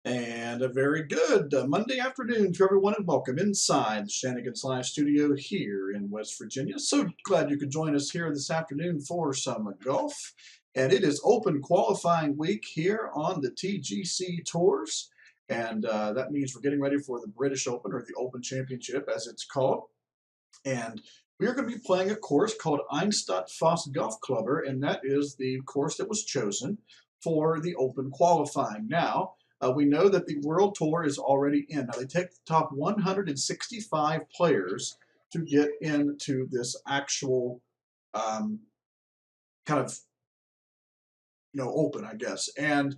And a very good Monday afternoon to everyone, and welcome inside the Shenanigans Live studio here in West Virginia. So glad you could join us here this afternoon for some golf. And it is open qualifying week here on the TGC Tours. And that means we're getting ready for the British Open, or the Open Championship as it's called. And we are going to be playing a course called Einstadt Foss Golf Clubber, and that is the course that was chosen for the Open qualifying. Now, we know that the World Tour is already in. Now, they take the top 165 players to get into this actual kind of, Open, I guess. And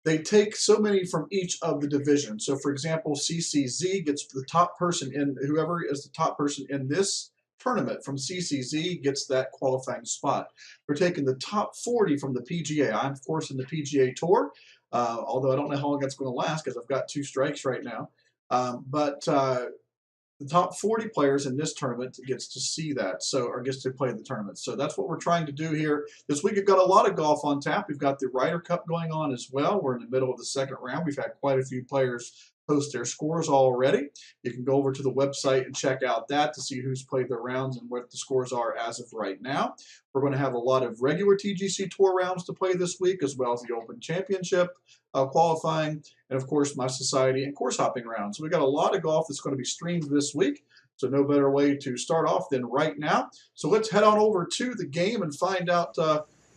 they take so many from each of the divisions. So, for example, CCZ gets the top person in, whoever is the top person in this tournament from CCZ gets that qualifying spot. We're taking the top 40 from the PGA. I'm, of course, in the PGA Tour, although I don't know how long that's going to last because I've got 2 strikes right now. But the top 40 players in this tournament gets to see that, or gets to play the tournament. So that's what we're trying to do here. This week we've got a lot of golf on tap. We've got the Ryder Cup going on as well. We're in the middle of the second round. We've had quite a few players post their scores already. You can go over to the website and check out that to see who's played their rounds and what the scores are as of right now. We're going to have a lot of regular TGC Tour rounds to play this week, as well as the Open Championship qualifying, and of course my society and course hopping rounds. So we've got a lot of golf that's going to be streamed this week. So no better way to start off than right now. So let's head on over to the game and find out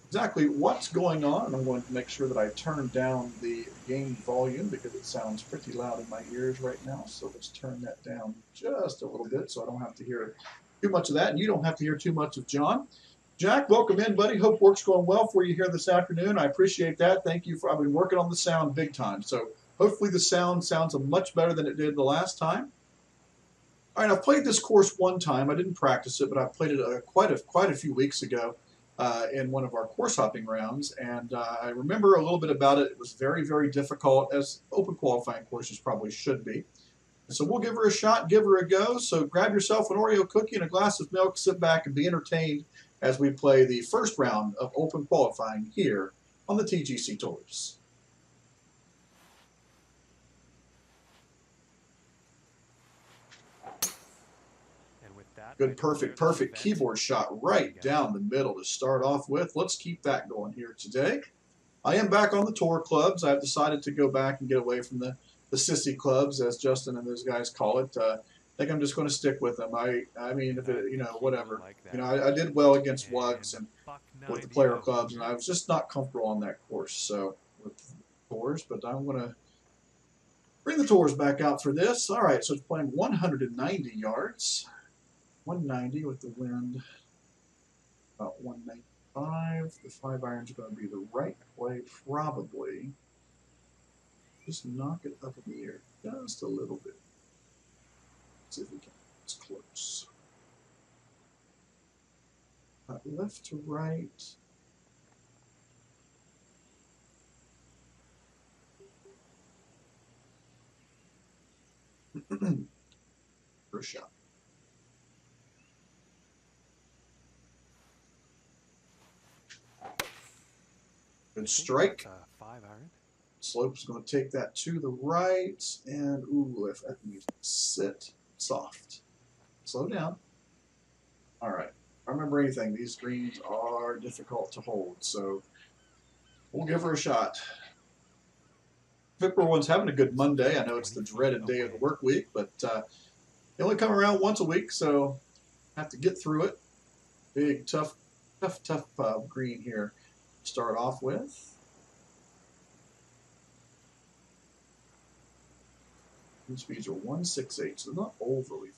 exactly what's going on. I'm going to make sure that I turn down the game volume because it sounds pretty loud in my ears right now. So let's turn that down just a little bit so I don't have to hear too much of that, and you don't have to hear too much of John. Jack, welcome in, buddy. Hope work's going well for you here this afternoon. I appreciate that. Thank you I've been working on the sound big time. So hopefully the sound sounds much better than it did the last time. All right, I've played this course one time. I didn't practice it, but I played it quite a few weeks ago in one of our course hopping rounds. And I remember a little bit about it. It was very, very difficult, as Open qualifying courses probably should be. So we'll give her a shot, give her a go. So grab yourself an Oreo cookie and a glass of milk, sit back and be entertained as we play the first round of Open qualifying here on the TGC Tours. Good, perfect keyboard shot right down the middle to start off with. Let's keep that going here today. I am back on the tour clubs. I've decided to go back and get away from the sissy clubs, as Justin and those guys call it. I think I'm just going to stick with them. I mean, if it, whatever. I did well against Wugs and with the player clubs, and I was just not comfortable on that course. So with tours, but I'm going to bring the tours back out for this. All right, so it's playing 190 yards, 190 with the wind about 195. The 5-iron's going to be the right play, probably. Just knock it up in the air just a little bit. See if we can. It's close. Left to right. First shot. Good strike. 5-iron. Slope's going to take that to the right, and ooh, if that needs to sit soft. Slow down. All right. I remember anything. These greens are difficult to hold, so we'll give her a shot. Hope everyone's having a good Monday. I know it's the dreaded day of the work week, but they only come around once a week, so I have to get through it. Big, tough green here to start off with. Wind speeds are 168, so not overly.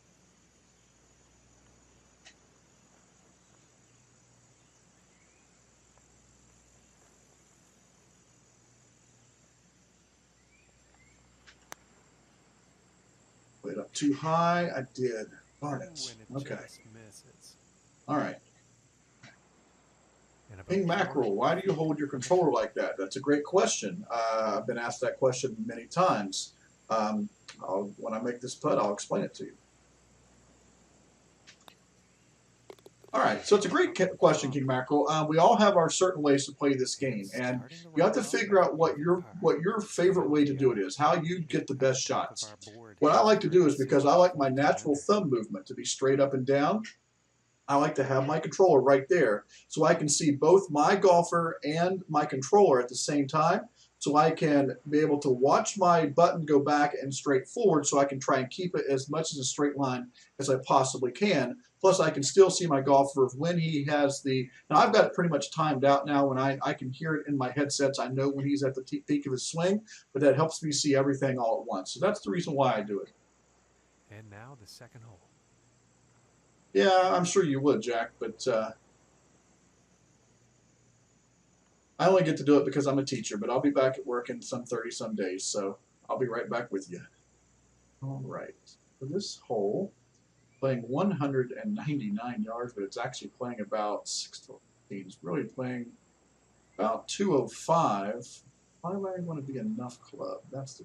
Played up too high. I did. Darn it. Okay. All right. King Mackerel, why do you hold your controller like that? That's a great question. I've been asked that question many times. When I make this putt, I'll explain it to you. All right, so it's a great question, King Mackerel. We all have our certain ways to play this game, and you have to figure out what your favorite way to do it is, how you get the best shots. What I like to do is because I like my natural thumb movement to be straight up and down. I like to have my controller right there so I can see both my golfer and my controller at the same time. So I can be able to watch my button go back and straight forward so I can try and keep it as much as a straight line as I possibly can. Plus, I can still see my golfer when he has the. Now, I've got it pretty much timed out now when I can hear it in my headsets. I know when he's at the peak of his swing, but that helps me see everything all at once. So that's the reason why I do it. And now the second hole. Yeah, I'm sure you would, Jack, but I only get to do it because I'm a teacher, but I'll be back at work in some 30 some days, so I'll be right back with you. All right. For this hole, playing 199 yards, but it's actually playing about 615. It's really playing about 205. Why would I want to be enough club? That's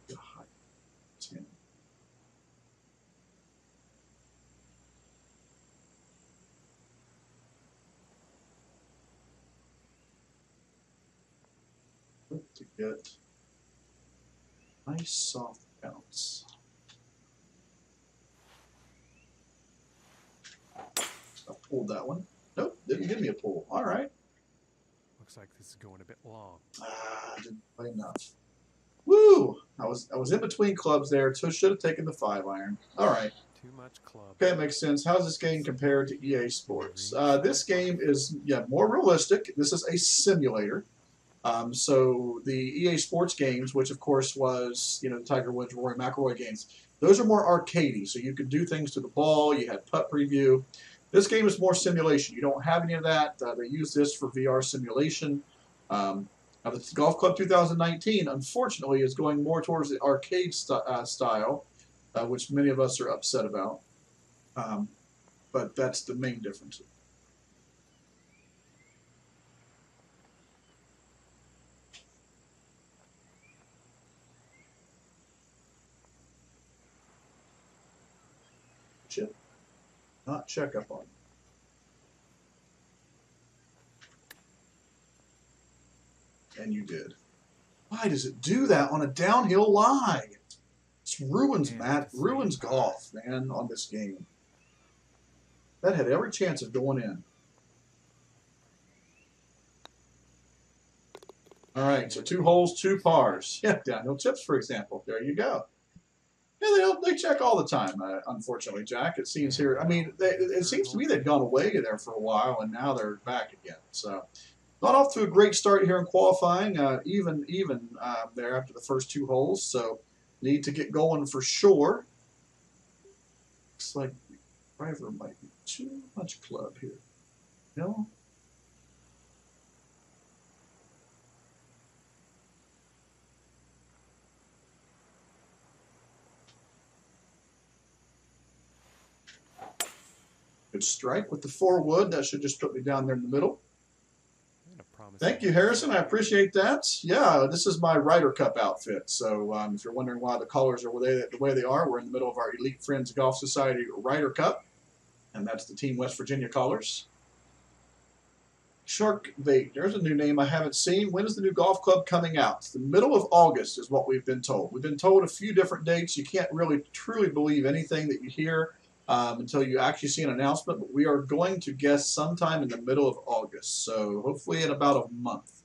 the high 10. To get nice soft bounce. I pulled that one. Nope, didn't give me a pull. All right. Looks like this is going a bit long. Didn't play enough. Woo! I was in between clubs there, so should have taken the 5-iron. All right. Too much club. Okay, it makes sense. How's this game compared to EA Sports? This game is more realistic. This is a simulator. So the EA Sports games, which of course was the Tiger Woods, Rory McIlroy games, those are more arcadey. So you could do things to the ball. You had putt preview. This game is more simulation. You don't have any of that. They use this for VR simulation. Now the Golf Club 2019, unfortunately, is going more towards the arcade style, which many of us are upset about. But that's the main difference. Chip, not check up on. And you did. Why does it do that on a downhill lie? It ruins golf, man, on this game. That had every chance of going in. All right, so 2 holes, 2 pars. Yeah, downhill chips, for example. There you go. Yeah, they check all the time, unfortunately, Jack. It seems here. I mean, it seems to me they've gone away there for a while, and now they're back again. So, got off to a great start here in qualifying, even there after the first 2 holes. So, need to get going for sure. Looks like the driver might be too much club here. No. Good strike with the 4 wood. That should just put me down there in the middle. Thank you, Harrison. I appreciate that. Yeah, this is my Ryder Cup outfit. So if you're wondering why the colors are the way they are, we're in the middle of our Elite Friends Golf Society Ryder Cup, and that's the Team West Virginia colors. Shark Bait. There's a new name I haven't seen. When is the new golf club coming out? It's the middle of August is what we've been told. We've been told a few different dates. You can't really truly believe anything that you hear until you actually see an announcement. But we are going to guess sometime in the middle of August. So hopefully in about a month.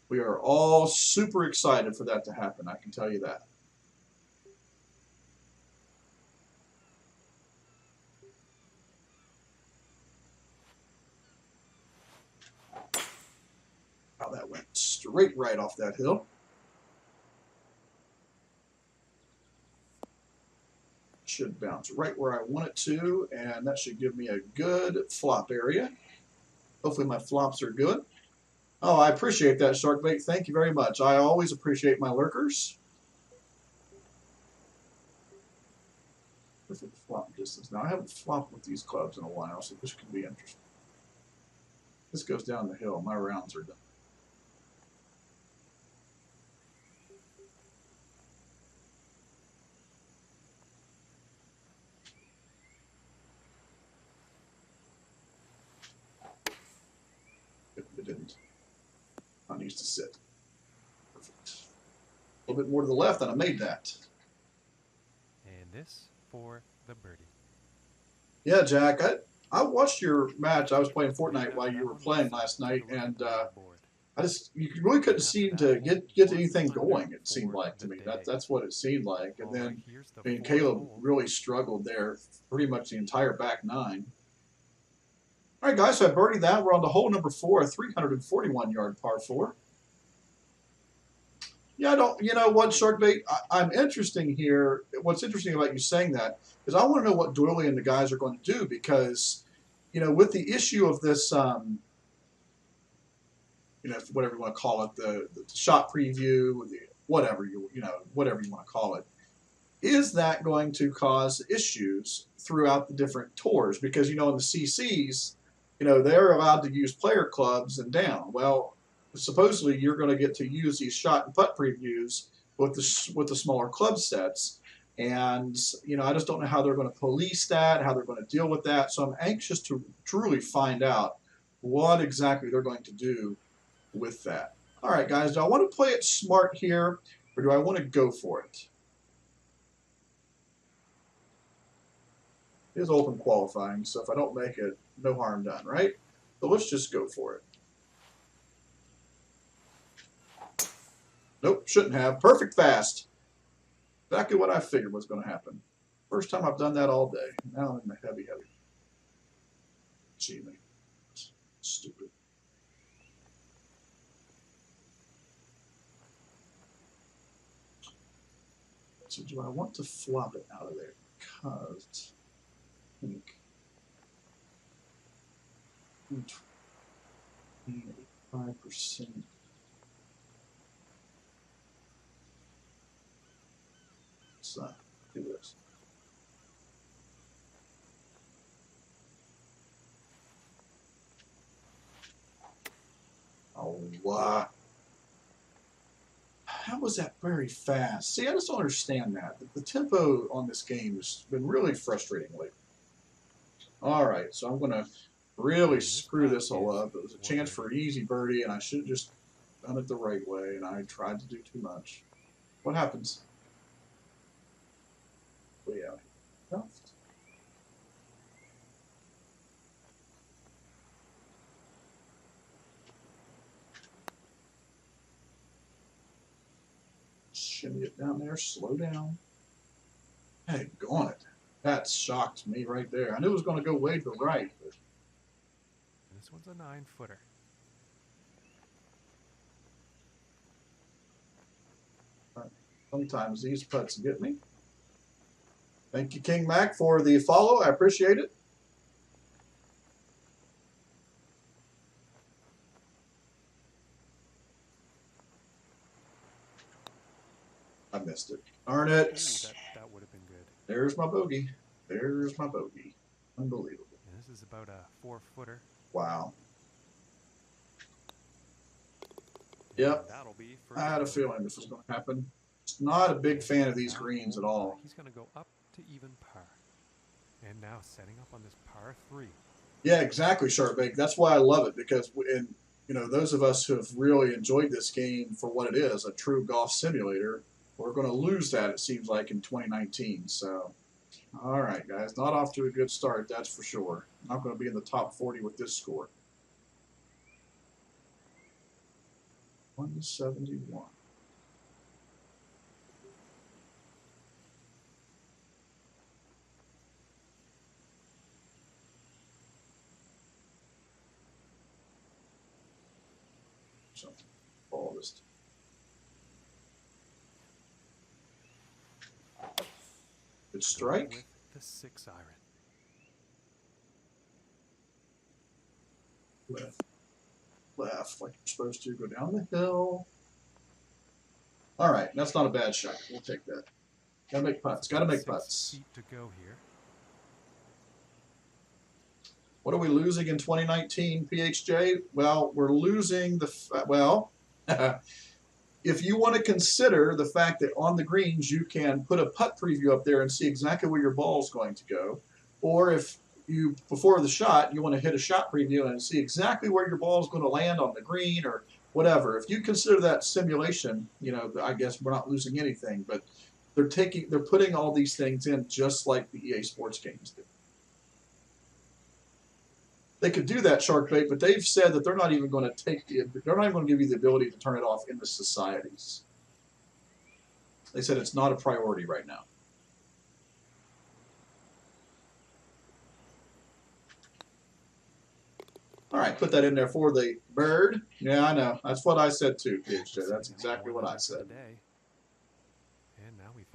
We are all super excited for that to happen. I can tell you that. How that went straight right off that hill. Should bounce right where I want it to, and that should give me a good flop area. Hopefully my flops are good. Oh, I appreciate that, Sharkbait. Thank you very much. I always appreciate my lurkers. Perfect flop distance. Now, I haven't flopped with these clubs in a while, so this could be interesting. This goes down the hill. My rounds are done. It didn't. I needs to sit. Perfect. A little bit more to the left, and I made that. And this for the birdie. Yeah, Jack, I watched your match. I was playing Fortnite while you were playing last night, and you really couldn't seem to get anything going. It seemed like to me that's what it seemed like. And then, I mean, Caleb really struggled there, pretty much the entire back nine. All right, guys, so I birdied that. We're on to hole number 4, a 341-yard par 4. Yeah, I don't. You know what, Sharkbait? I'm interesting here. What's interesting about you saying that is I want to know what Doyley and the guys are going to do because, you know, with the issue of this, you know, whatever you want to call it, the shot preview, whatever you want to call it, is that going to cause issues throughout the different tours? Because in the CCs, they're allowed to use player clubs and down. Well, supposedly you're going to get to use these shot and putt previews with the smaller club sets, and I just don't know how they're going to police that, how they're going to deal with that. So I'm anxious to truly find out what exactly they're going to do with that. All right, guys, do I want to play it smart here, or do I want to go for it? It is open qualifying, so if I don't make it, no harm done, right? So let's just go for it. Nope, shouldn't have. Perfect fast. Exactly what I figured was going to happen. First time I've done that all day. Now I'm in the heavy. Gee, me. Stupid. So do I want to flop it out of there? Because I think 25%. Let's do this. Oh, wow. How was that very fast? See, I just don't understand that. The tempo on this game has been really frustrating lately. All right, so I'm going to really screw this all up. It was a chance for an easy birdie, and I should have just done it the right way, and I tried to do too much. What happens? Way out here. Left. Shimmy it down there. Slow down. Hey, go on it. That shocked me right there. I knew it was going to go way to the right. But... This one's a 9-footer. Right. Sometimes these putts get me. Thank you, King Mac, for the follow. I appreciate it. I missed it. Darn it. Ooh, that would have been good. There's my bogey. There's my bogey. Unbelievable. And this is about a 4-footer. Wow. Yep. That'll be I had a feeling this was going to happen. Just not a big fan of these greens at all. He's going to go up to even par. And now setting up on this par 3. Yeah, exactly, Sharpbake. That's why I love it, because those of us who have really enjoyed this game for what it is, a true golf simulator, we're going to lose that, it seems like, in 2019. So, all right, guys, not off to a good start, that's for sure. Not going to be in the top 40 with this score. 171. So, all this. Good strike. With the 6-iron. Left, like you're supposed to. Go down the hill. All right, that's not a bad shot. We'll take that. Gotta make putts. Gotta make putts. 6 feet to go here. What are we losing in 2019, PHJ? Well, we're losing if you want to consider the fact that on the greens you can put a putt preview up there and see exactly where your ball is going to go, or if you before the shot, you want to hit a shot preview and see exactly where your ball is going to land on the green or whatever. If you consider that simulation, I guess we're not losing anything, but they're putting all these things in just like the EA Sports games do. They could do that, Sharkbait, but they've said that they're not even going to they're not even going to give you the ability to turn it off in the societies. They said it's not a priority right now. All right, put that in there for the bird. Yeah, I know. That's what I said too, PJ. That's exactly what I said.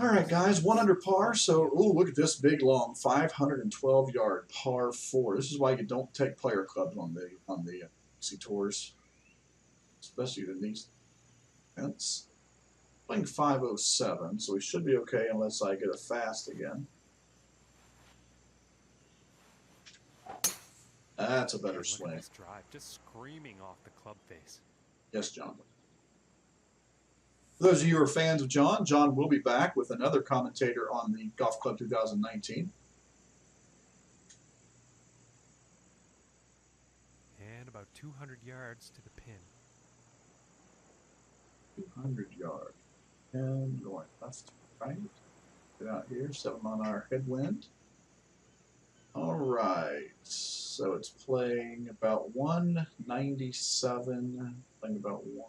All right, guys, 1 under par. So, ooh, look at this big long 512-yard par 4. This is why you don't take player clubs on the TGC Tours, especially in these events. Playing 507, so we should be okay unless I get a fast again. That's a better swing. This drive just screaming off the club face. Yes, John. For those of you who are fans of John, John will be back with another commentator on the Golf Club 2019. And about 200 yards to the pin. 200 yards. And going left, right. Get out here, 7 on our headwind. All right. So it's playing about 197, playing about 1.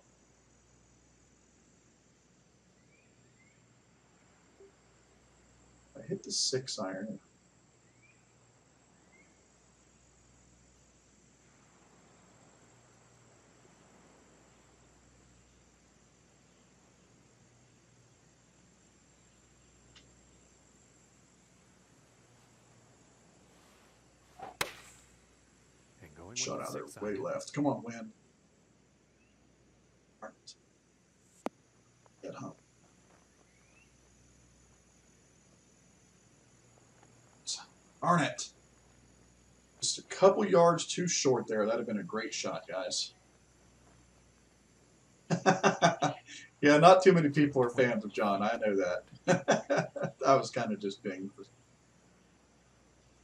I hit the 6 iron. Shot out there way left. Come on, win. All right. Get home. Darn it. Just a couple yards too short there. That'd have been a great shot, guys. Yeah, not too many people are fans of John. I know that. I was kind of just being.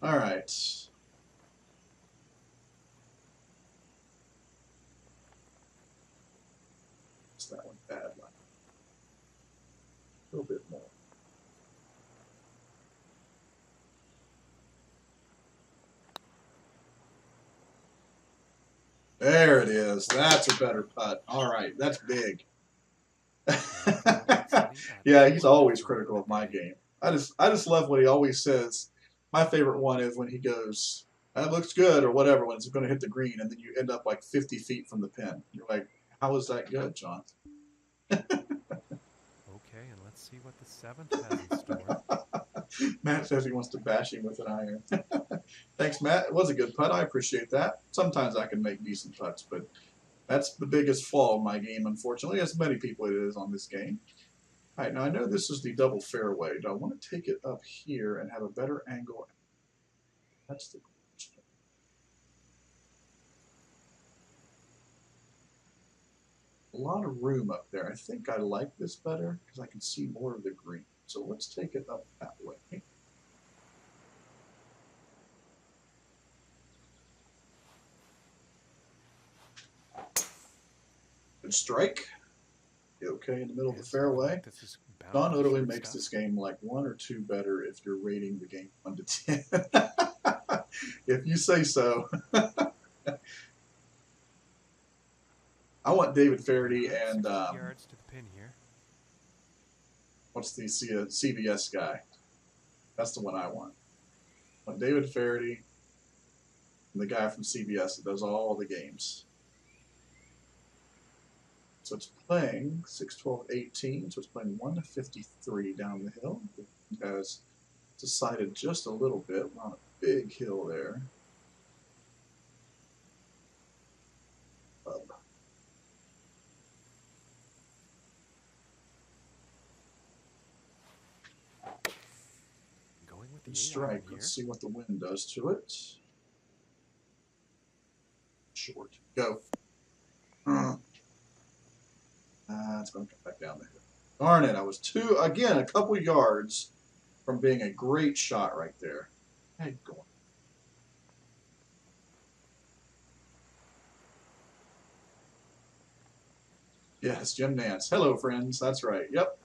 All right. That one bad one. A little bit more. There it is. That's a better putt. All right, that's big. Yeah, he's always critical of my game. I just love what he always says. My favorite one is when he goes, "That looks good," or whatever, when it's going to hit the green, and then you end up like 50 feet from the pin. You're like, "How is that good, John?" Okay, and let's see what the 7th has in store. Matt says he wants to bash him with an iron. Thanks, Matt. It was a good putt. I appreciate that. Sometimes I can make decent putts, but that's the biggest flaw of my game, unfortunately, as many people it is on this game. All right, now I know this is the double fairway. Do I want to take it up here and have a better angle? That's the question. A lot of room up there. I think I like this better because I can see more of the green. So let's take it up that way. Good strike. Okay, in the middle of the fairway. Don Oderly makes this game like 1 or 2 better if you're rating the game 1 to 10. If you say so. I want David Faraday and yards to the pin here. What's the CBS guy? That's the one I want. I want David Faraday and the guy from CBS that does all the games. So it's playing 6, 12, 18. So it's playing 153 down the hill. It has decided just a little bit. We're on a big hill there. Going with the strike. Let's see what the wind does to it. Short. Go. It's going to come back down the hill. Darn it. I was again, a couple yards from being a great shot right there. Hey, going. Yes, Jim Nance. Hello, friends. That's right. Yep.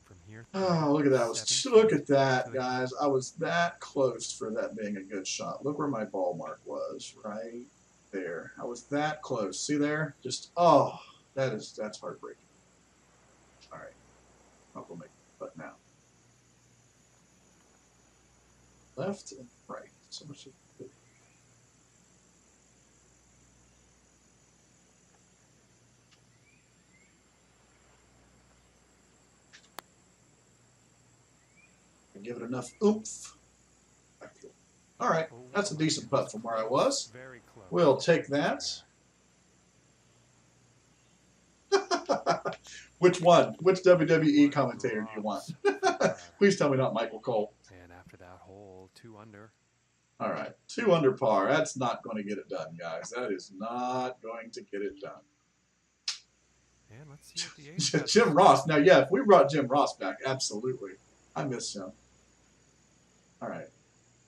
From here, Oh, look at that. 70 Look feet at that, to the guys. I was that close for that being a good shot. Look where my ball mark was, right there. I was that close. See there? Just, oh, that's heartbreaking. All right. I'll go make it putt now. Left and right. So much. Give it enough oomph. All right, Oh, that's a decent putt from where I was. Very close. We'll take that. Which one? Which WWE commentator do you want? Please tell me not Michael Cole. And after that hole, 2 under. All right, 2 under par. That's not going to get it done, guys. That is not going to get it done. And let's see what the ace does. Jim Ross. Now, yeah, if we brought Jim Ross back, absolutely. I miss him. All right.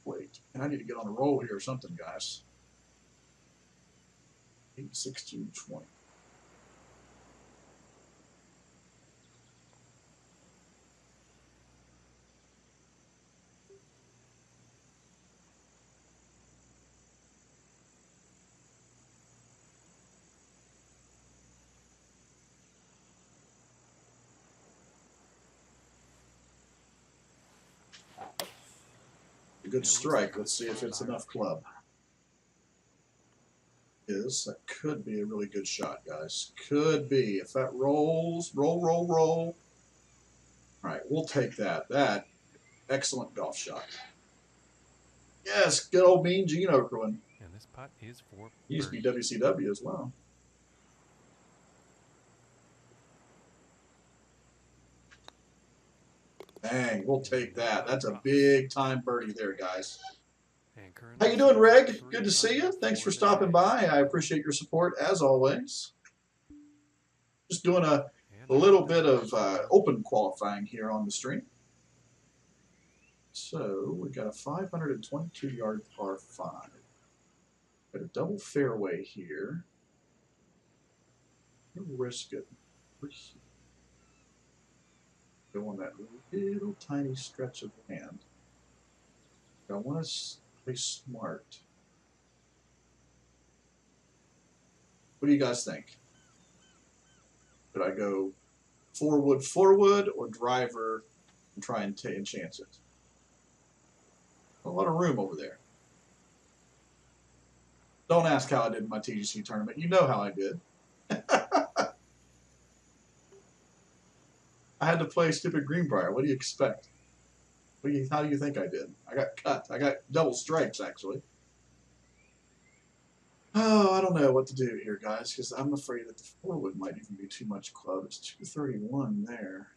Wait. And I need to get on a roll here or something, guys. 8, 16, 20. A good strike. Let's see if it's enough club. That could be a really good shot, guys. Could be. If that rolls, roll. All right, we'll take that. That excellent golf shot. Yes, good old Mean Gene Okerlund. And this putt is for He used to be WCW as well. Dang, we'll take that. That's a big time birdie there, guys. How you doing, Reg? Good to see you. Thanks for stopping by. I appreciate your support as always. Just doing a little bit of open qualifying here on the stream. So we got a 522-yard par 5. Got a double fairway here. We'll risk it. Go on that little tiny stretch of land. I want to play smart. What do you guys think? Should I go forward, or driver and try and chance it? A lot of room over there. Don't ask how I did in my TGC tournament. You know how I did. I had to play stupid Greenbrier. What do you expect? How do you think I did? I got cut. I got double stripes, actually. Oh, I don't know what to do here, guys, because I'm afraid that the forward might even be too much club. It's 231 there.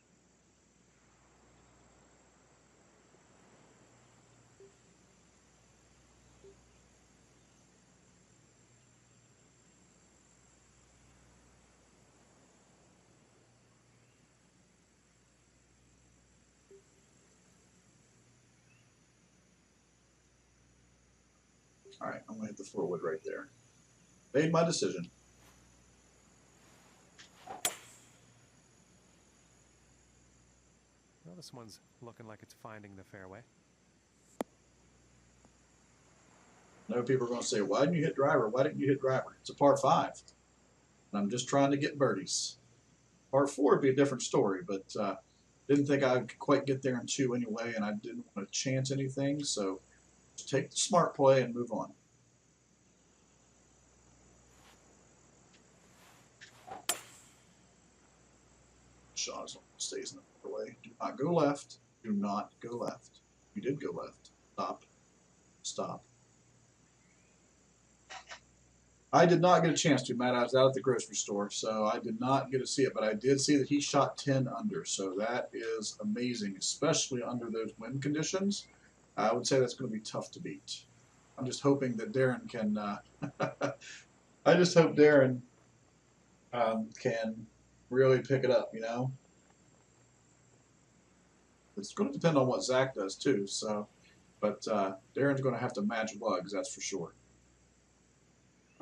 All right, I'm going to hit the forward right there. Made my decision. Well, this one's looking like it's finding the fairway. I know people are going to say, why didn't you hit driver? Why didn't you hit driver? It's a par 5. And I'm just trying to get birdies. Par 4 would be a different story, but didn't think I could quite get there in 2 anyway, and I didn't want to chance anything, so just take the smart play and move on. Shot stays in the way. Do not go left. Do not go left. You did go left. Stop. Stop. I did not get a chance to, Matt. I was out at the grocery store, so I did not get to see it, but I did see that he shot 10 under, so that is amazing, especially under those wind conditions. I would say that's going to be tough to beat. I'm just hoping that Darren can I just hope Darren can really pick it up, you know. It's going to depend on what Zach does too. So, but Darren's going to have to match lugs, that's for sure.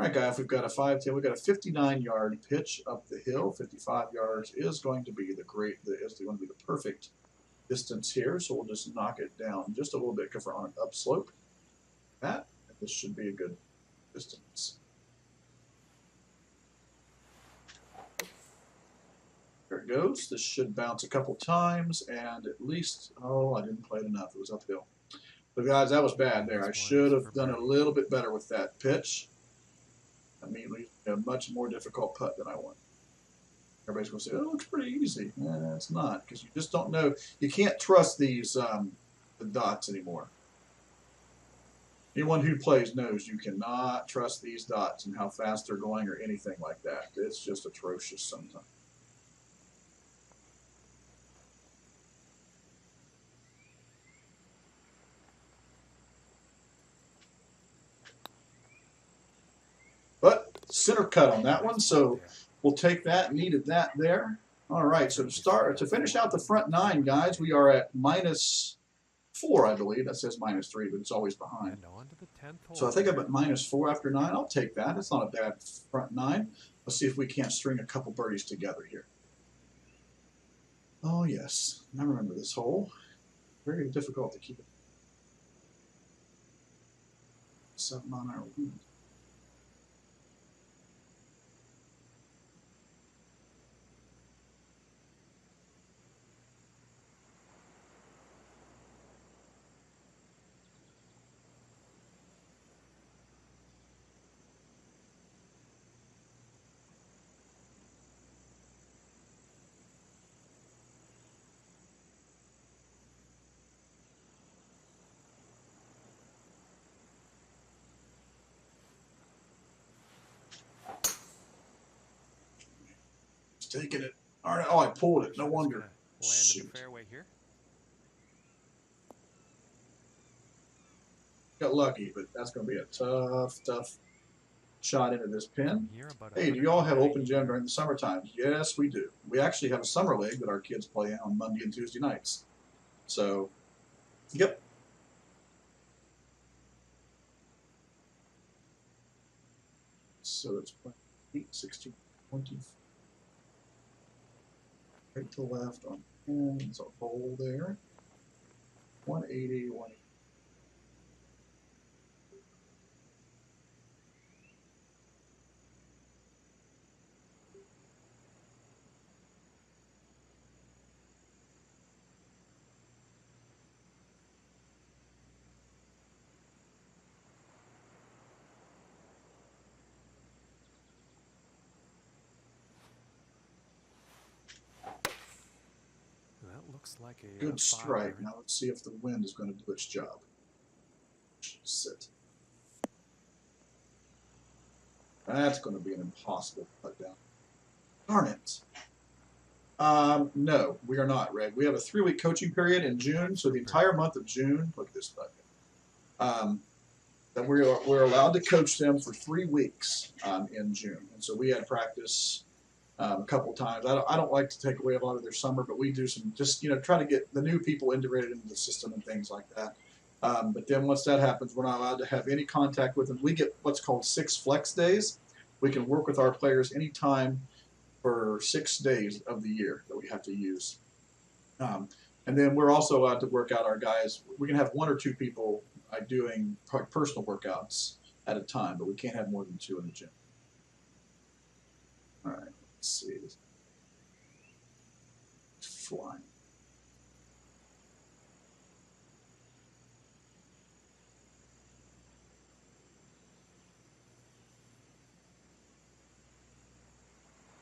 All right, guys, we've got a 5-10. We've got a 59-yard pitch up the hill. 55 yards is going to be going to be the perfect distance here. So we'll just knock it down just a little bit because we're on an upslope. This should be a good distance. There it goes. This should bounce a couple times and at least, oh, I didn't play it enough. It was uphill. But guys, that was bad there. I should have done a little bit better with that pitch. Immediately a much more difficult putt than I want. Everybody's going to say, oh, it looks pretty easy. It's not, because you just don't know. You can't trust these the dots anymore. Anyone who plays knows you cannot trust these dots and how fast they're going or anything like that. It's just atrocious sometimes. But center cut on that one, so we'll take that. Needed that there. All right, so to finish out the front nine, guys, we are at -4, I believe. That says -3, but it's always behind. So I think I'm at -4 after 9. I'll take that. It's not a bad front nine. Let's see if we can't string a couple birdies together here. Oh, yes. I remember this hole. Very difficult to keep it. 7-mile-an-hour wind. Taking it. All right. Oh, I pulled it. No wonder. Shoot. Got lucky, but that's going to be a tough shot into this pin. Hey, do y'all have open gym during the summertime? Yes, we do. We actually have a summer league that our kids play on Monday and Tuesday nights. So, yep. So it's 8, 16, 20. Right to left on 10. So hole there. 180, 180. Looks like a good strike. Now let's see if the wind is going to do its job. Sit. That's going to be an impossible put down. Darn it. No, we are not, Red. We have a 3-week coaching period in June, so the entire month of June. Look at this button. That we're allowed to coach them for 3 weeks in June, and so we had practice. A couple times. I don't like to take away a lot of their summer, but we do some just try to get the new people integrated into the system and things like that. But then once that happens, we're not allowed to have any contact with them. We get what's called 6 flex days. We can work with our players anytime for 6 days of the year that we have to use. And then we're also allowed to work out our guys. We can have 1 or 2 people doing personal workouts at a time, but we can't have more than 2 in the gym. All right. Let's see. Flying.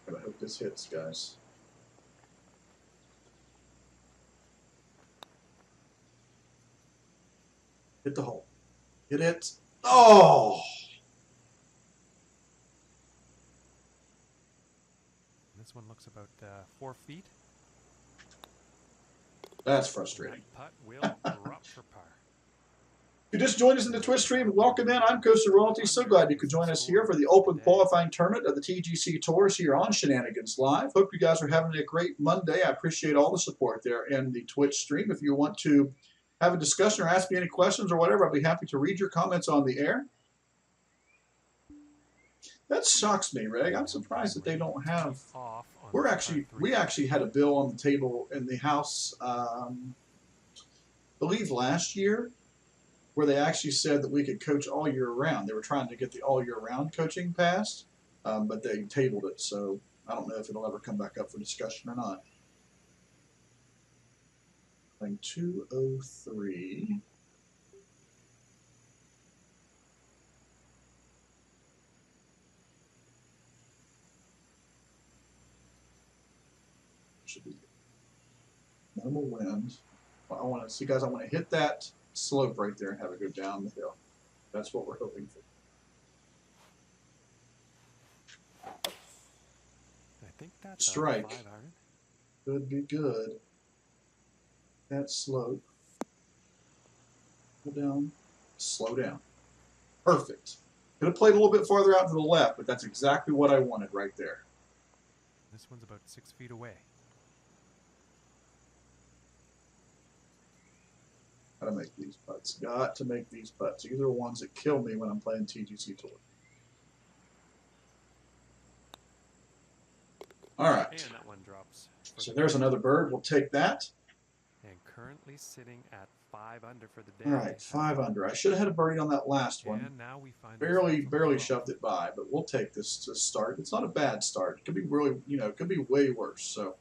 I hope this hits, guys. Hit the hole. Hit it. Oh! This one looks about 4 feet. That's frustrating. Putt will drop for par. If you just joined us in the Twitch stream, welcome in. I'm Coaster Royalty. So glad you could join us here for the open qualifying tournament of the TGC Tours here on Shenanigans Live. Hope you guys are having a great Monday. I appreciate all the support there in the Twitch stream. If you want to have a discussion or ask me any questions or whatever, I'll be happy to read your comments on the air. That shocks me, Reg. I'm surprised that they don't have. We actually had a bill on the table in the House, I believe last year, where they actually said that we could coach all year round. They were trying to get the all year round coaching passed, but they tabled it. So I don't know if it'll ever come back up for discussion or not. Playing 203. Should be minimal wind. I want to see, guys. I want to hit that slope right there and have it go down the hill. That's what we're hoping for. I think that's strike. 5 iron. Could be good. That slope. Pull down. Slow down. Perfect. Could have played a little bit farther out to the left, but that's exactly what I wanted right there. This one's about 6 feet away. Gotta make these putts. Got to make these putts. These are the ones that kill me when I'm playing TGC Tours. All right. And that one drops. So there's another bird. We'll take that. And currently sitting at 5 under for the day. All right, 5 under. I should have had a birdie on that last one. And now we find barely shoved it by, but we'll take this to start. It's not a bad start. It could be really, it could be way worse. So,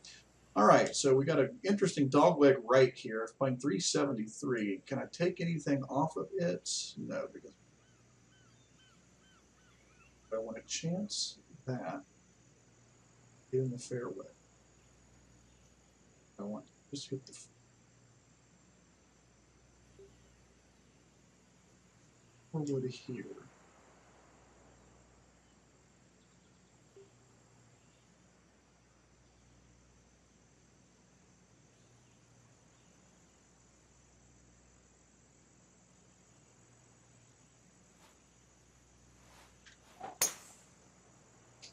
all right. So we got an interesting dogleg right here. It's playing 373. Can I take anything off of it? No, because I want to chance that in the fairway. I want to just hit the. Or would it here?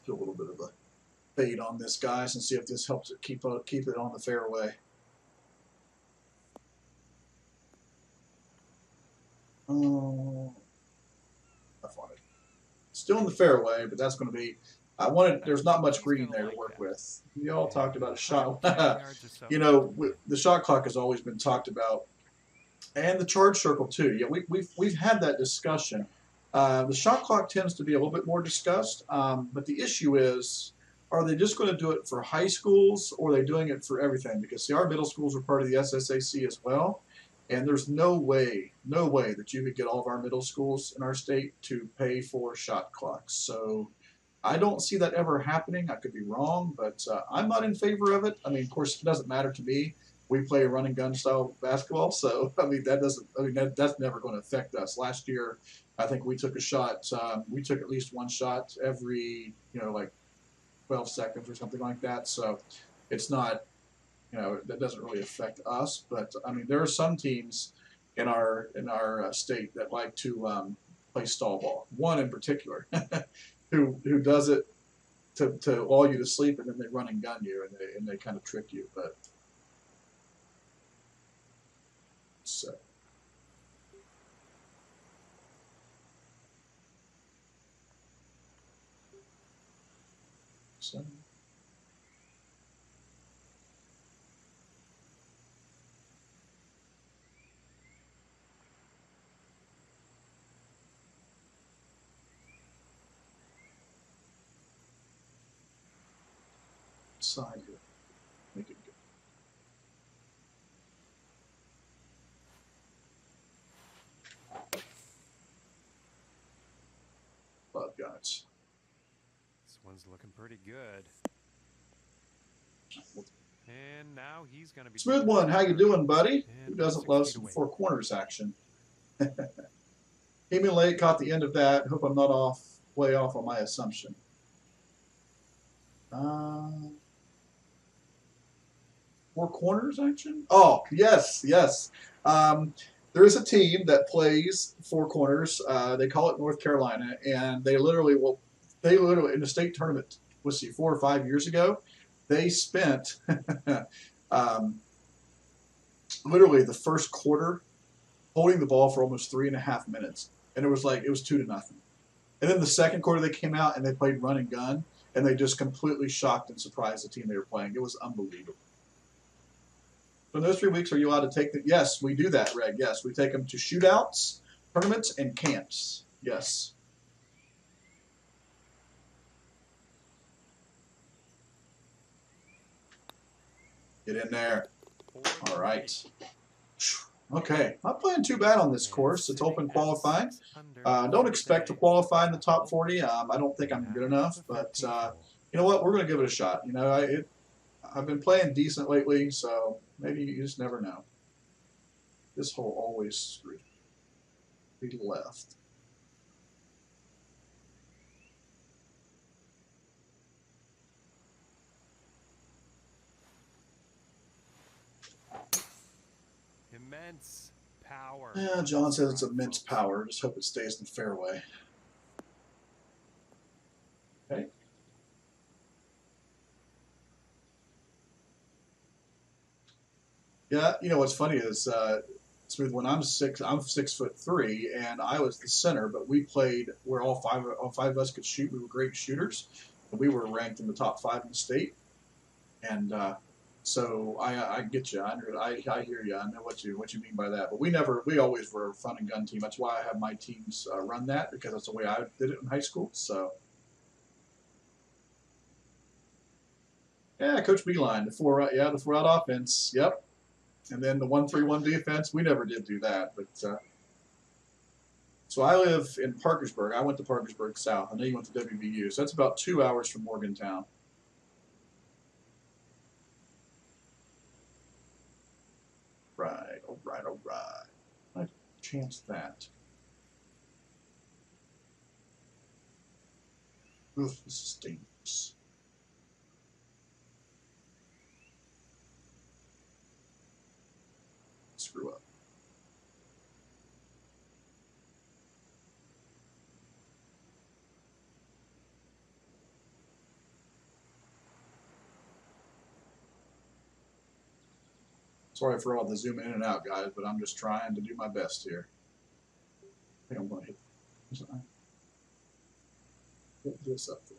Do a little bit of a fade on this, guys, and see if this helps it keep it on the fairway. Oh, I want it. Still in the fairway, but that's going to be. I wanted. There's not much green there to work with. We all talked about a shot. The shot clock has always been talked about, and the charge circle too. Yeah, we've had that discussion. The shot clock tends to be a little bit more discussed, but the issue is, are they just going to do it for high schools, or are they doing it for everything? Because see, our middle schools are part of the SSAC as well. And there's no way that you could get all of our middle schools in our state to pay for shot clocks. So I don't see that ever happening. I could be wrong, but I'm not in favor of it. I mean, of course, it doesn't matter to me. We play run and gun style basketball, so I mean that's never going to affect us. Last year, I think we took a shot. We took at least one shot every like 12 seconds or something like that. So it's not. That doesn't really affect us, but I mean, there are some teams in our state that like to play stall ball. One in particular, who does it to lull you to sleep, and then they run and gun you, and they kind of trick you. But so. Side here. Make it good. Love guys. This one's looking pretty good. And now he's going to be Smooth one. How you doing, buddy? Who doesn't love some four corners action? Came in late, caught the end of that. Hope I'm not way off on my assumption. Four corners action? Oh, yes. There is a team that plays four corners. They call it North Carolina, and they literally in the state tournament, 4 or 5 years ago, they spent literally the first quarter holding the ball for almost 3.5 minutes, and it was 2-0. And then the second quarter they came out and they played run and gun, and they just completely shocked and surprised the team they were playing. It was unbelievable. So in those 3 weeks, are you allowed to take them? Yes, we do that, Reg. Yes, we take them to shootouts, tournaments, and camps. Yes. Get in there. All right. Okay, not playing too bad on this course. It's open qualifying. Don't expect to qualify in the top 40. I don't think I'm good enough, but you know what? We're going to give it a shot. You know, I've been playing decent lately, so maybe you just never know. This hole always screws me left. Immense power. Yeah, John says it's immense power. Just hope it stays in the fairway. Okay. Yeah, you know what's funny is Smooth. When I'm 6'3", and I was the center, but we played where all five of us could shoot. We were great shooters, and we were ranked in the top 5 in the state. And so I get you. I hear you. I know what you mean by that. But we always were a fun and gun team. That's why I have my teams run that, because that's the way I did it in high school. So yeah, Coach Beeline, the four out offense. Yep. And then the 1-3-1 defense. We never did do that, but. So I live in Parkersburg. I went to Parkersburg South. I know you went to WVU, so that's about 2 hours from Morgantown. Right, all right, all right. I chance that. Oof, this is dangerous. Screw up. Sorry for all the zooming in and out, guys, but I'm just trying to do my best here. I think I'm going to hit this up there.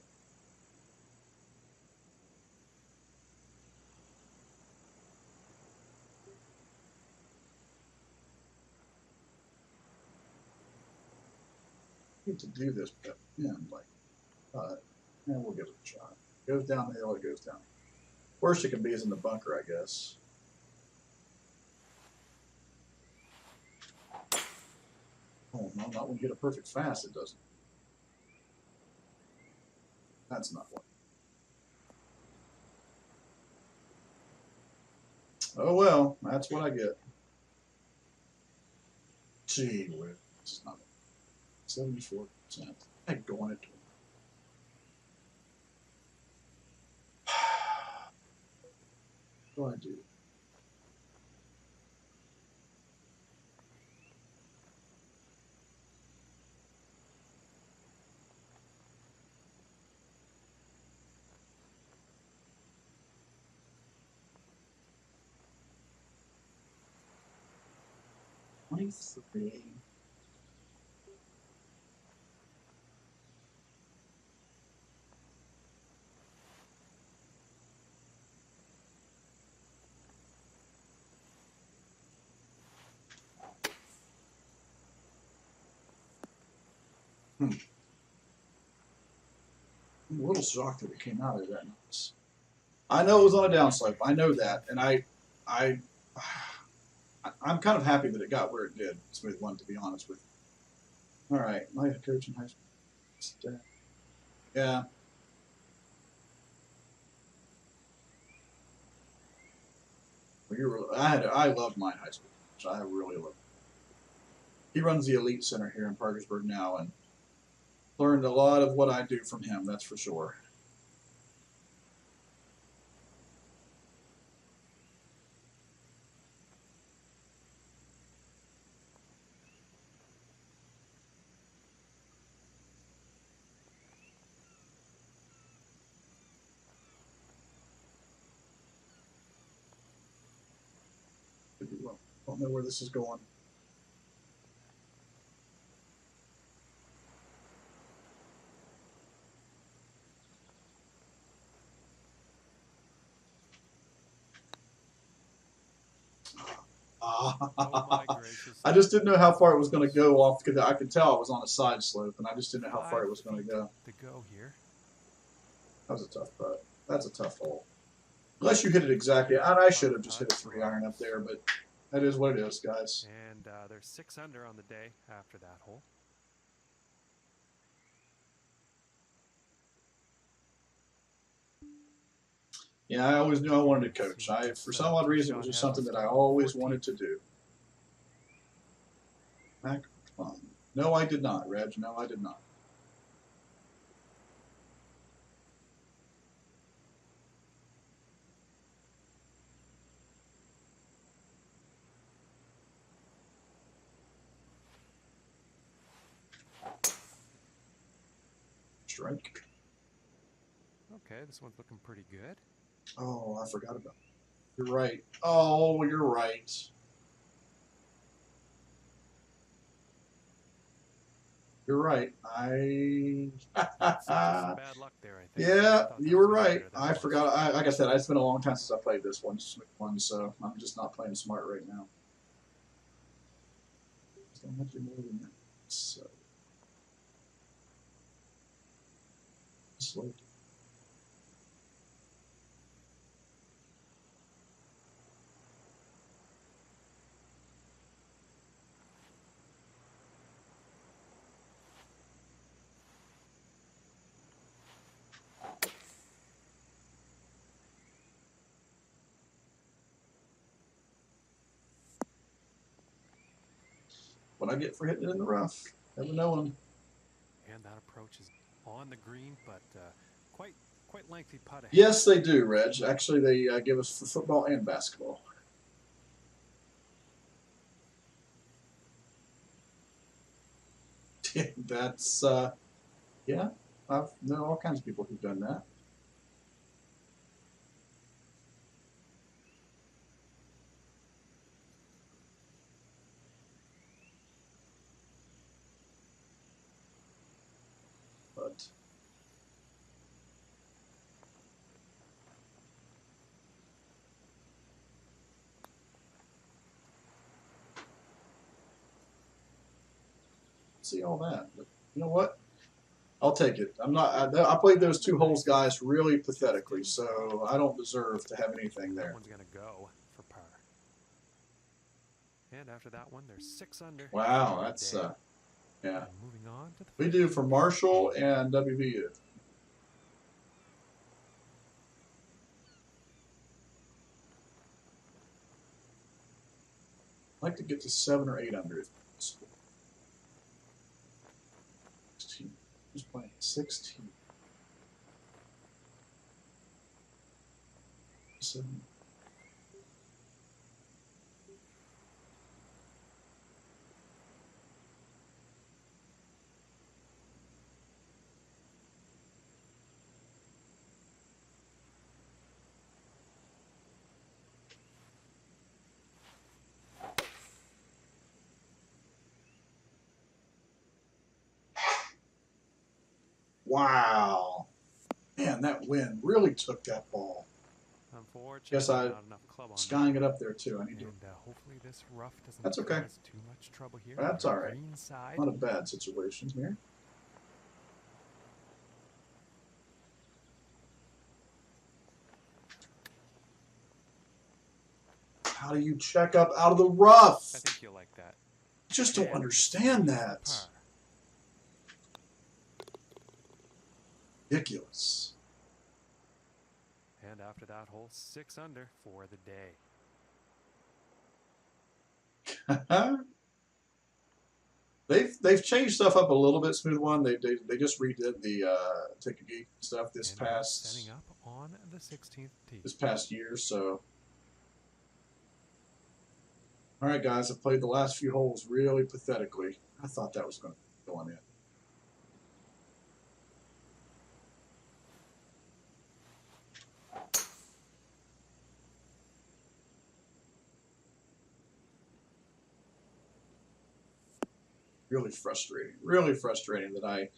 I need to do this, but yeah, we'll give it a shot. It goes down the hill, it goes down. Worst it can be is in the bunker, I guess. Oh, no, not when you get a perfect fast, it doesn't. That's not one. Oh well, that's what I get. Gee whiz, this is not 74%. I'm going it. What do I do? Nice. I'm a little shocked that it came out of that nice. I know it was on a downslope. I know that, and I'm kind of happy that it got where it did. Smooth one, to be honest with you. All right, my coach in high school. Yeah. I loved my high school. So I really loved it. He runs the elite center here in Parkersburg now, and learned a lot of what I do from him. That's for sure. Don't know where this is going. Oh my gracious. I just didn't know how far it was going to go off because I could tell I was on a side slope, and I just didn't know how far 5 it was going to feet go. to go here. That was a tough putt. That's a tough hole. Unless you hit it exactly. And I should have just hit a 3-iron up there, but that is what it is, guys. And there's 6 under on the day after that hole. Yeah, I always knew I wanted to coach. For some odd reason, it was just something that I always wanted to do. No, I did not, Reg. No, I did not. Strike. Okay, this one's looking pretty good. Oh, I forgot about it. You're right. Oh, you're right. You're right. Some bad luck there, I think. Yeah, you were right. I Was. forgot. Like I said, it's been a long time since I played this one, so I'm just not playing smart right now. So much more than that. So slow. What I get for hitting it in the rough. Never knowing. And that approach is on the green, but quite lengthy putt ahead. Yes, they do, Reg. Actually, they give us for football and basketball. That's, yeah, I've known all kinds of people who've done that. But see all that. But you know what? I'll take it. I'm not. I played those 2 holes, guys, really pathetically, so I don't deserve to have anything That there. one's gonna go for par. And after that one, there's 6 under. Wow, that's yeah. And moving on to the We do for Marshall and WVU. I'd like to get to 7 or 8 under if possible. 16. Who's playing? 16. 7. Wow. Man, that wind really took that ball. Unfortunately, Guess I not enough club on skying it up there too. I need to. And hopefully this rough doesn't That's okay. cause too much trouble here. That's all right. Green side. Not a bad situation here. How do you check up out of the rough? I think you'll like that. I just don't understand that. Par. Ridiculous. And after that hole, 6 under for the day. They've changed stuff up a little bit. Smooth One. They just redid the Take a Geek stuff this And past setting up on the 16th tee. this past year. So, all right, guys. I played the last few holes really pathetically. I thought that was going to go on in. Really frustrating that I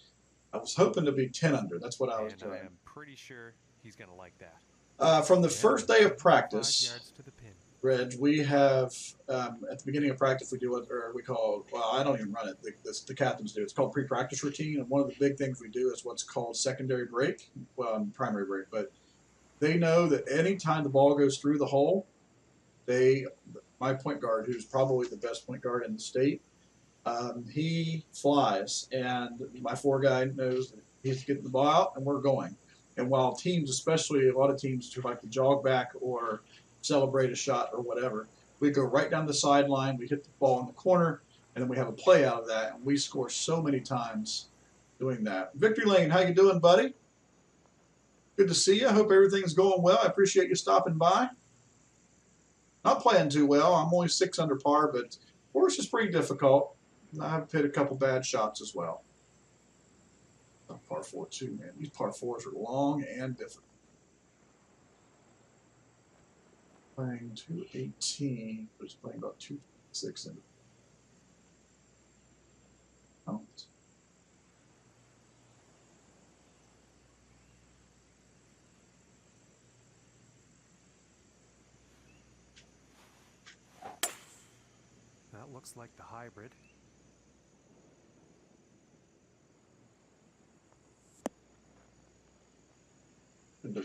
was hoping to be 10 under. That's what I was doing. I am pretty sure he's going to like that. From the first day of practice, 5 yards to the pin. Reg, we have at the beginning of practice we do what or we call well I don't even run it the captains do. It's called pre-practice routine, and one of the big things we do is what's called secondary break, well primary break. But they know that anytime the ball goes through the hole, they my point guard, who's probably the best point guard in the state, he flies, and my four guy knows that he's getting the ball out, and we're going. And while teams, especially a lot of teams, who like to jog back or celebrate a shot or whatever, we go right down the sideline, we hit the ball in the corner, and then we have a play out of that, and we score so many times doing that. Victory Lane, how you doing, buddy? Good to see you. I hope everything's going well. I appreciate you stopping by. Not playing too well. I'm only 6 under par, but course is pretty difficult. I've hit a couple bad shots as well. Par 4 too, man. These par 4s are long and difficult. Playing 218, but it's playing about 256 in. Oh. That looks like the hybrid.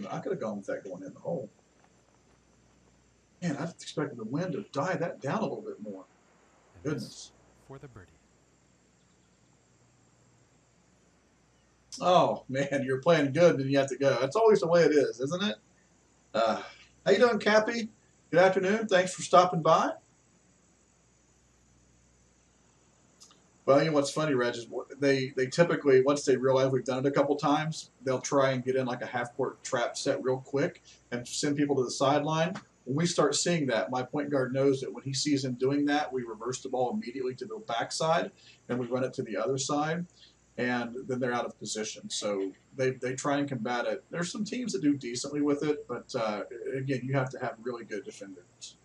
I could have gone with that going in the hole. Man, I expected the wind to die that down a little bit more. And Goodness. For the birdie. Oh, man, you're playing good and you have to go. That's always the way it is, isn't it? How you doing, Cappy? Good afternoon. Thanks for stopping by. Well, you know what's funny, Reg, is they typically, once they realize we've done it a couple times, they'll try and get in like a half-court trap set real quick and send people to the sideline. When we start seeing that, my point guard knows that when he sees him doing that, we reverse the ball immediately to the backside and we run it to the other side, and then they're out of position. So they try and combat it. There's some teams that do decently with it, but again, you have to have really good defenders.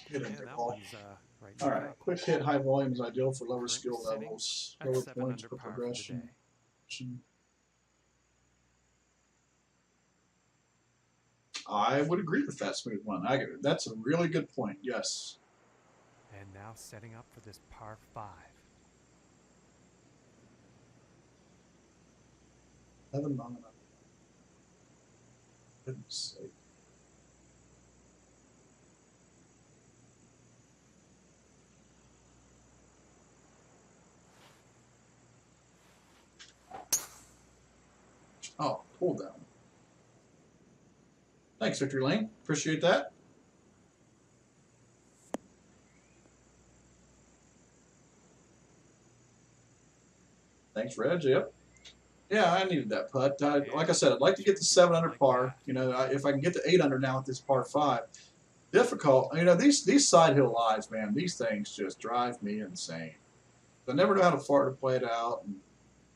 Hit in there, ball. Right all right, quick hit, high volume is ideal for lower Current skill levels, lower points per progression. I would agree with that, Smooth One. That's a really good point, yes. And now setting up for this par 5. 11 long enough. Goodness sake. Oh, pull down. Thanks, Victory Lane. Appreciate that. Thanks, Reg. Yep. Yeah, I needed that putt. Like I said, I'd like to get to 7 under par. You know, if I can get to 8 under now with this par 5, difficult. You know, these side hill lies, man. These things just drive me insane. I never know how far to play it out and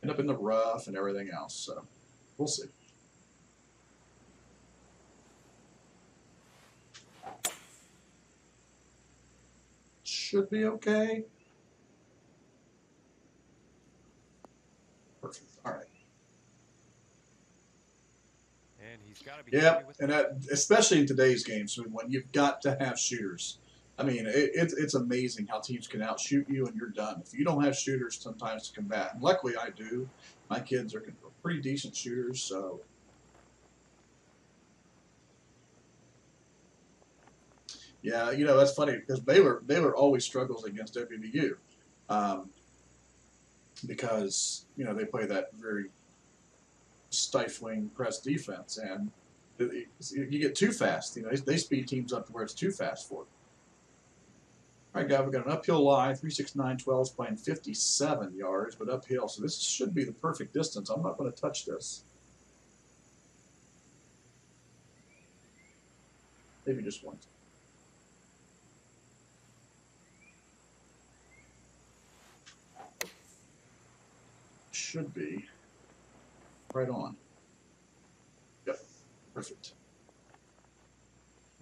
end up in the rough and everything else. So we'll see. Should be okay. Perfect. All right. And he's got to be. Yeah, and especially in today's games when you've got to have shooters. I mean, it's amazing how teams can outshoot you and you're done. If you don't have shooters sometimes to combat, and luckily I do. My kids are pretty decent shooters, so. Yeah, you know, that's funny because Baylor always struggles against WVU because, you know, they play that very stifling press defense, and you get too fast. You know, they speed teams up to where it's too fast for them. All right, guys, we've got an uphill lie. 369.12 is playing 57 yards, but uphill. So this should be the perfect distance. I'm not going to touch this. Maybe just once. Should be. Right on. Yep. Perfect.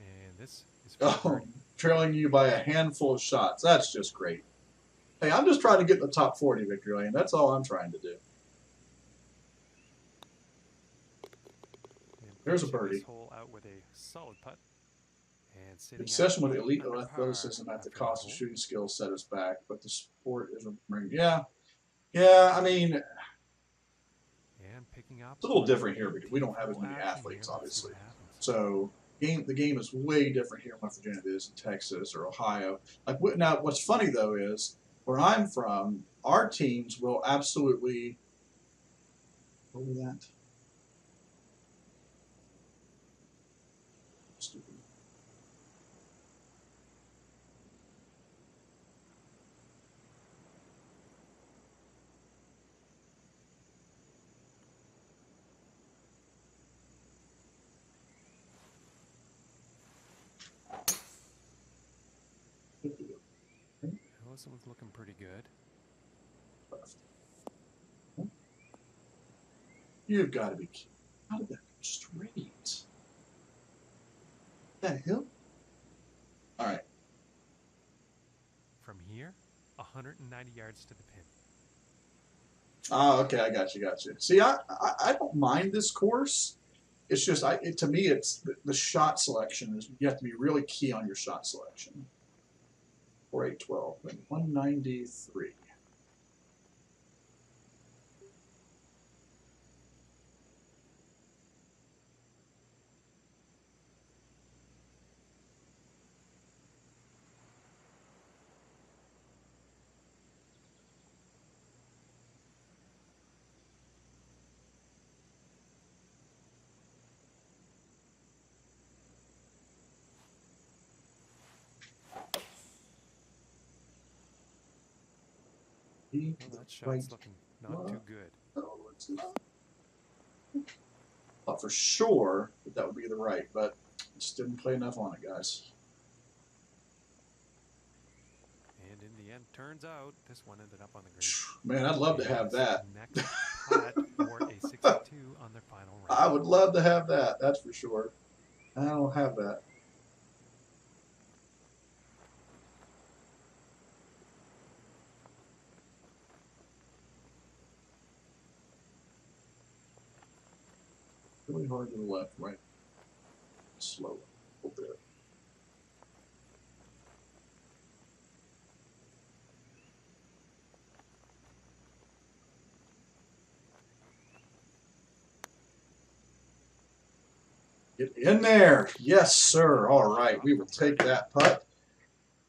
And this is Oh, trailing you by a handful of shots. That's just great. Hey, I'm just trying to get in the top 40, Victory Lane. That's all I'm trying to do. There's a birdie. This hole out with a solid putt. And sitting Obsession with elite under athleticism par at the after cost that of hole. shooting skills set us back, but the sport is a yeah. Yeah, I mean, And picking up it's a little different here because we don't have as many athletes, obviously. So the game is way different here in West Virginia than it is in Texas or Ohio. Like now, what's funny though is where I'm from, our teams will absolutely. What was that? Stupid. This one's looking pretty good. You've got to be kidding. How did that go straight? That hill? All right. From here, 190 yards to the pin. Oh, okay. I got you. See, I don't mind this course. It's just, to me, it's the shot selection. You have to be really key on your shot selection. 4-8-12 and 193. Well, that shot's looking not too good. No, it's not. Thought for sure that would be the right, but just didn't play enough on it, guys. And in the end, turns out this one ended up on the green. Man, I'd love to have that. Next putt for a 62 on their final round. I would love to have that. That's for sure. I don't have that. Really hard to the left, right? Slow. A little bit. Get in there. Yes, sir. All right. We will take that putt.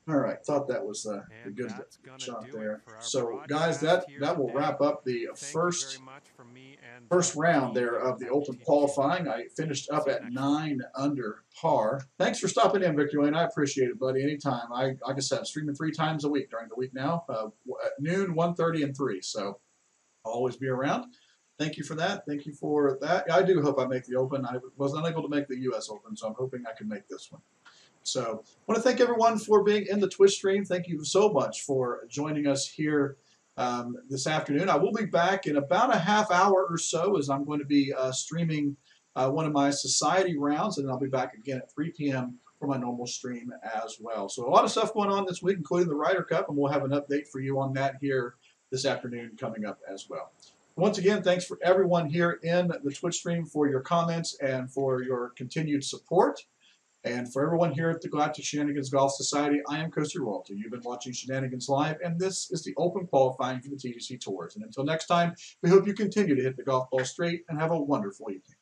All right. Thought that was a good shot there. So, guys, that will wrap up the first round there of the Open qualifying. I finished up at 9 under par. Thanks for stopping in, Victor Wayne. I appreciate it, buddy. Anytime. Like I said, I'm streaming 3 times a week during the week now, at noon, 1:30, and 3. So I'll always be around. Thank you for that. Thank you for that. I do hope I make the Open. I was unable to make the U.S. Open, so I'm hoping I can make this one. So I want to thank everyone for being in the Twitch stream. Thank you so much for joining us here this afternoon. I will be back in about a half hour or so as I'm going to be streaming one of my society rounds, and then I'll be back again at 3 p.m. for my normal stream as well. So a lot of stuff going on this week, including the Ryder Cup, and we'll have an update for you on that here this afternoon coming up as well. Once again, thanks for everyone here in the Twitch stream for your comments and for your continued support. And for everyone here at the Galactic Shenanigans Golf Society, I am Coaster Royalty. You've been watching Shenanigans Live, and this is the Open qualifying for the TGC Tours. And until next time, we hope you continue to hit the golf ball straight and have a wonderful evening.